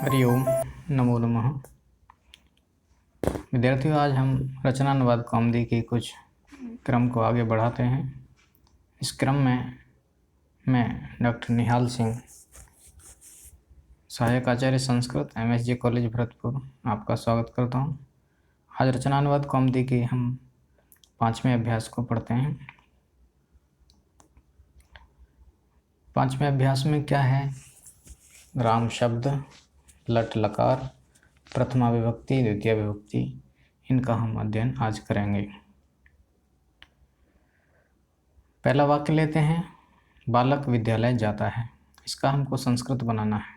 हरिओम नमो नमः। विद्यार्थियों, आज हम रचनानुवाद कौमुदी के कुछ क्रम को आगे बढ़ाते हैं। इस क्रम में मैं डॉक्टर निहाल सिंह, सहायक आचार्य संस्कृत, MSG कॉलेज भरतपुर, आपका स्वागत करता हूं। आज रचनानुवाद कौमुदी के हम 5वें अभ्यास को पढ़ते हैं। 5वें अभ्यास में क्या है? राम शब्द, लट लकार, प्रथमा विभक्ति, द्वितीय विभक्ति, इनका हम अध्ययन आज करेंगे। पहला वाक्य लेते हैं, बालक विद्यालय जाता है। इसका हमको संस्कृत बनाना है।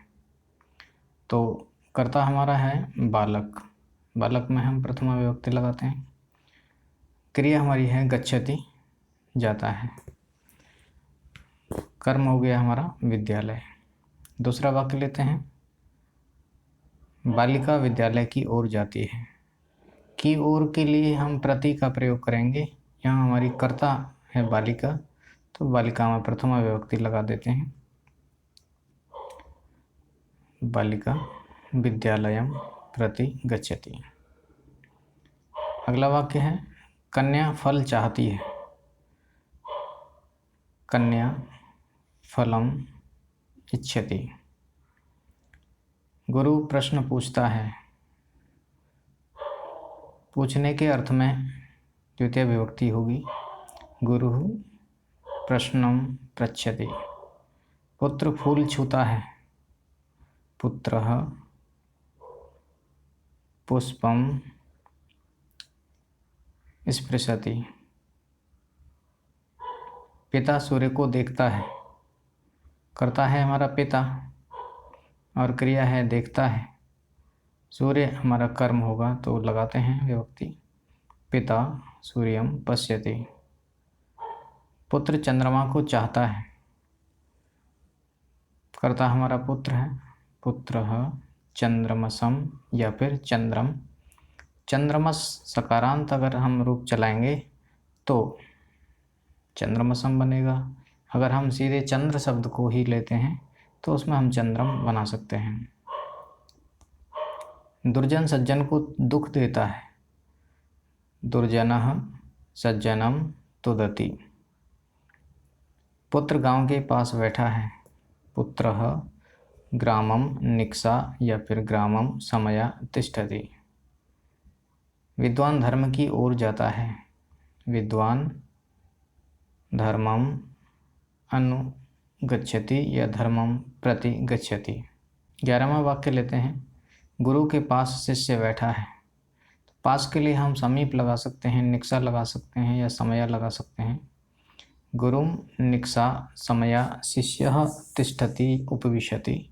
तो कर्ता हमारा है बालक। बालक में हम प्रथमा विभक्ति लगाते हैं। क्रिया हमारी है गच्छति, जाता है। कर्म हो गया हमारा विद्यालय। दूसरा वाक्य लेते हैं, बालिका विद्यालय की ओर जाती है। की ओर के लिए हम प्रति का प्रयोग करेंगे। यहाँ हमारी कर्ता है बालिका, तो बालिका में प्रथमा विभक्ति लगा देते हैं। बालिका विद्यालयम प्रति गच्छति। अगला वाक्य है, कन्या फल चाहती है। कन्या फलम इच्छति। गुरु प्रश्न पूछता है। पूछने के अर्थ में द्वितीय विभक्ति होगी, गुरु प्रश्नम पृच्छति। पुत्र फूल छूता है। पुत्रः पुष्पम स्पृशति। पिता सूर्य को देखता है। कर्ता है हमारा पिता और क्रिया है देखता है। सूर्य हमारा कर्म होगा, तो लगाते हैं विभक्ति, पिता सूर्यम पश्यति। पुत्र चंद्रमा को चाहता है। कर्ता हमारा पुत्र है। पुत्रः चंद्रमसम या फिर चंद्रम। चंद्रमस सकारांत अगर हम रूप चलाएंगे तो चंद्रमसम बनेगा। अगर हम सीधे चंद्र शब्द को ही लेते हैं तो उसमें हम चंद्रम बना सकते हैं। दुर्जन सज्जन को दुख देता है। दुर्जनः सज्जनम तुदति। पुत्र गांव के पास बैठा है। पुत्रः ग्रामम निक्सा या फिर ग्रामम समया तिष्ठति। विद्वान धर्म की ओर जाता है। विद्वान धर्मम अनुगच्छति या धर्मम प्रति गच्छति। 11वां वाक्य लेते हैं, गुरु के पास शिष्य बैठा है। पास के लिए हम समीप लगा सकते हैं, निक्सा लगा सकते हैं या समया लगा सकते हैं। गुरुम निक्सा समया शिष्यः तिष्ठति उपविशति।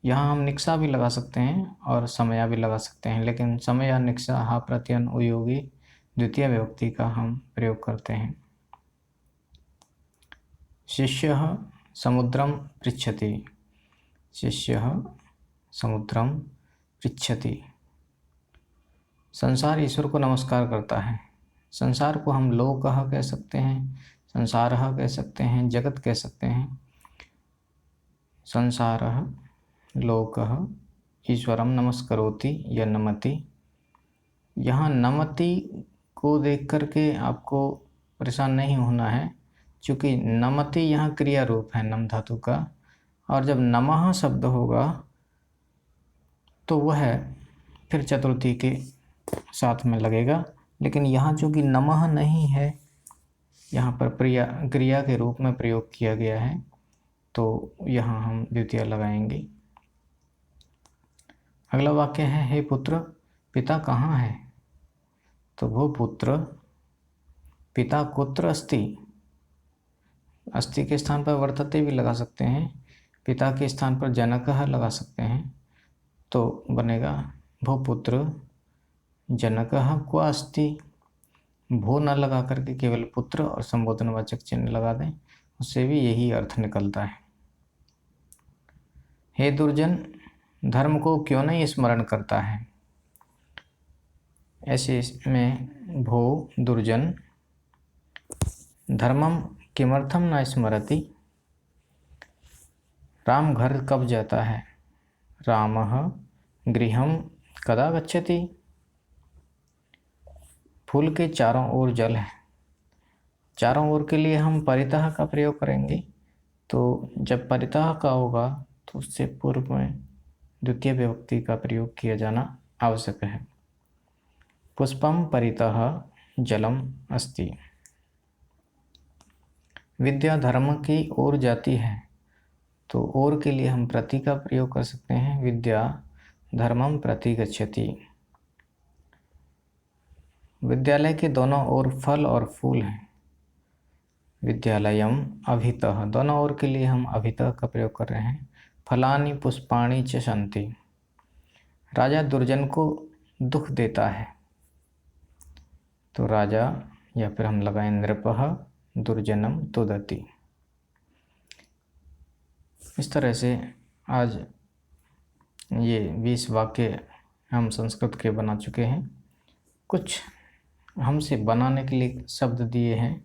यहाँ हम निक्सा भी लगा सकते हैं और समया भी लगा सकते हैं, लेकिन समया निक्सा हा प्रत्ययन उयोगी द्वितीय विभक्ति का हम प्रयोग करते हैं। शिष्यः समुद्रम पृच्छति। शिष्यः समुद्रम पृच्छति। संसार ईश्वर को नमस्कार करता है। संसार को हम लोकः कह सकते हैं, संसारः कह सकते हैं, जगत कह सकते हैं। संसारः लोकः ईश्वरम नमस्करोति या नमति। यहाँ नमति को देख करके आपको परेशान नहीं होना है, क्योंकि नमति यहाँ क्रिया रूप है नम धातु का, और जब नमः शब्द होगा तो वह फिर चतुर्थी के साथ में लगेगा। लेकिन यहाँ चूँकि नमः नहीं है, यहाँ पर क्रिया के रूप में प्रयोग किया गया है, तो यहाँ हम द्वितीय लगाएंगे। अगला वाक्य है, हे पुत्र पिता कहाँ है? तो वो पुत्र पिता कुत्र अस्ति। अस्ति के स्थान पर वर्तते भी लगा सकते हैं। पिता के स्थान पर जनकः लगा सकते हैं, तो बनेगा भो पुत्र जनकः क्व अस्ति। भो न लगा करके केवल पुत्र और संबोधनवाचक चिन्ह लगा दें, उससे भी यही अर्थ निकलता है। हे दुर्जन धर्म को क्यों नहीं स्मरण करता है? ऐसे में भो दुर्जन धर्मम किमर्थम न स्मरति। राम घर कब जाता है? रामः गृहं कदा गच्छति। फूल के चारों ओर जल है, चारों ओर के लिए हम परितः का प्रयोग करेंगे। तो जब परितः का होगा तो उससे पूर्व में द्वितीय विभक्ति का प्रयोग किया जाना आवश्यक है। पुष्पम परितः जलम अस्ति। विद्या धर्म की ओर जाती है, तो ओर के लिए हम प्रति का प्रयोग कर सकते हैं। विद्या धर्मम प्रति गच्छति। विद्यालय के दोनों ओर फल और फूल हैं। विद्यालयम अभितः, दोनों ओर के लिए हम अभितः का प्रयोग कर रहे हैं। फलानि पुष्पाणि च सन्ति। राजा दुर्जन को दुख देता है, तो राजा या फिर हम लगाएं नृपः दुर्जनम तुदति। इस तरह से आज ये 20 वाक्य हम संस्कृत के बना चुके हैं। कुछ हमसे बनाने के लिए शब्द दिए हैं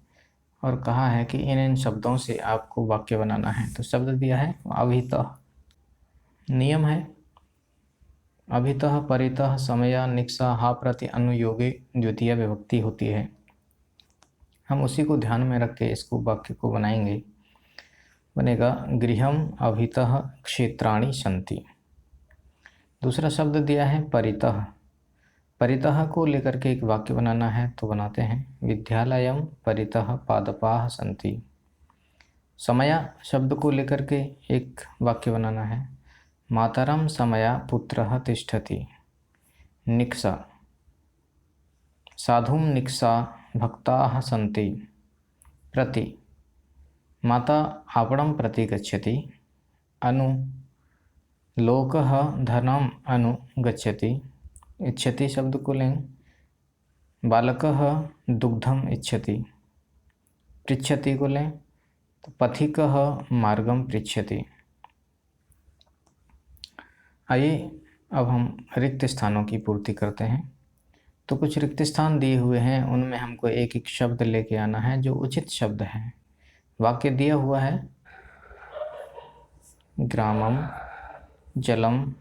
और कहा है कि इन शब्दों से आपको वाक्य बनाना है। तो शब्द दिया है अभितः, नियम है अभितः परितः समया निक्सा हा प्रति अनुयोगी द्वितीय विभक्ति होती है। हम उसी को ध्यान में रख के इसको वाक्य को बनाएंगे। बनेगा गृहम अभितः क्षेत्राणि सन्ति। दूसरा शब्द दिया है परितः, परितः को लेकर के एक वाक्य बनाना है, तो बनाते हैं विद्यालयम परितः पादपाः सन्ति। समया शब्द को लेकर के एक वाक्य बनाना है। मातरम समया पुत्रः तिष्ठति। निक्सा साधुं निक्सा भक्ताः सन्ति। प्रति माता आपणं प्रति गच्छति। अनु लोकः धनम अनु गच्छति। इच्छति शब्द को लें। बालकः दुग्धम इच्छति। पृच्छति को लें तो पथिकः मार्गम पृच्छति। आइए अब हम रिक्त स्थानों की पूर्ति करते हैं। तो कुछ रिक्त स्थान दिए हुए हैं, उनमें हमको एक एक शब्द लेके आना है जो उचित शब्द है। वाक्य दिया हुआ है ग्रामम जलम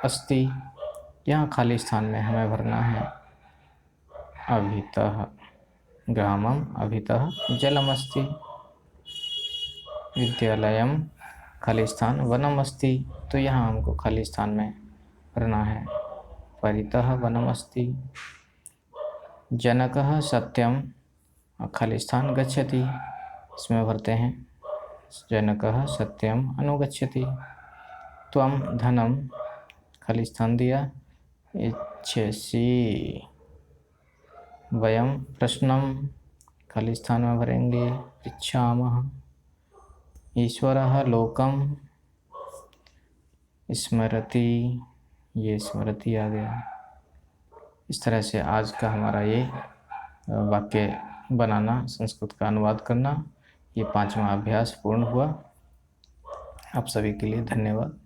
अस्ति। यहाँ खाली स्थान में हमें भरना है अभितः ग्रामम अभितः जलम अस्ति। विद्यालयम खाली स्थान वनम अस्ति, तो यहाँ हमको खाली स्थान में भरना है परितः वनम अस्ति। जनकः सत्यम खाली स्थान गच्छति, इसमें भरते हैं जनकः सत्यम अनुगच्छति। त्वं धनम खाली स्थान दिया इच्छसि। वयम प्रश्नम खाली स्थान में भरेंगे पृच्छामः। ईश्वरः लोकम स्मरति, ये स्मरति आ गया। इस तरह से आज का हमारा ये वाक्य बनाना, संस्कृत का अनुवाद करना, ये 5वां अभ्यास पूर्ण हुआ। आप सभी के लिए धन्यवाद।